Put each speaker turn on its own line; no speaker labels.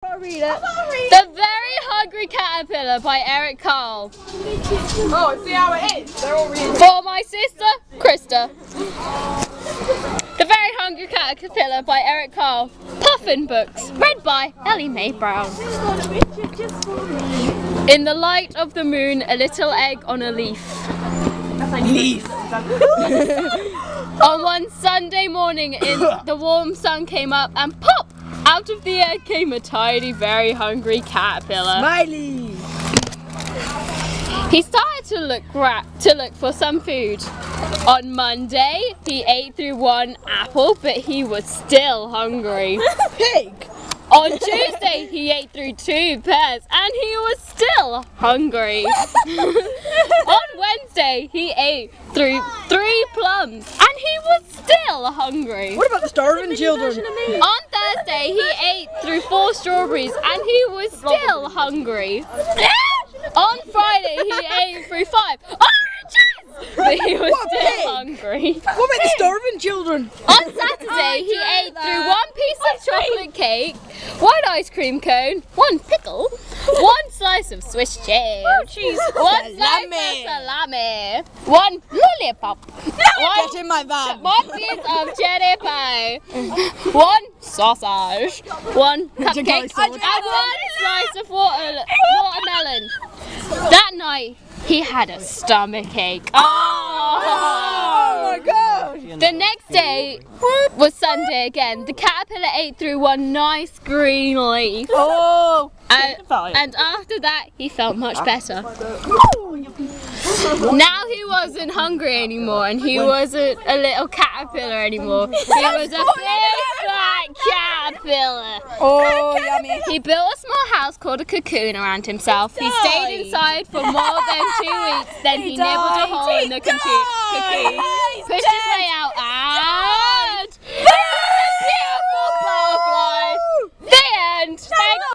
The Very Hungry Caterpillar by Eric Carle.
Oh, see how it is? They're all reading.
For my sister, Krista. The Very Hungry Caterpillar by Eric Carle. Puffin Books. Read by Ellie Mae Brown. In the light of the moon, a little egg on a leaf. On one Sunday morning, the warm sun came up and pop! Out of the egg came a tiny, very hungry caterpillar.
Smiley!
He started to look for some food. On Monday, he ate through one apple, but he was still hungry.
Pig!
On Tuesday, he ate through 2 pears, and he was still hungry. On Wednesday, he ate through 3 plums, and he was still hungry.
What about the starving children?
On Thursday, he ate through 4 strawberries, and he was still hungry. On Friday, he ate through 5 oranges, but he was still hungry.
What about the starving children?
On Saturday, he ate through 1 piece of chocolate cake, 1 ice cream cone, 1 pickle, 1 slice of Swiss cheese, 1 slice of salami, 1 lollipop,
Get in my van.
1 piece of cherry pie, 1 sausage, 1 cupcake, and 1 slice of watermelon. That night, he had a stomach ache.
Oh my god!
The next day was Sunday again. The caterpillar ate through 1 nice green leaf.
Oh!
And after that, he felt much better. Now he wasn't hungry anymore, and he wasn't a little caterpillar anymore. He was a big fat caterpillar.
Oh, yummy.
He built a small house called a cocoon around himself. He stayed inside for more than 2 weeks. Then he nibbled a hole in the cocoon, pushed his way out,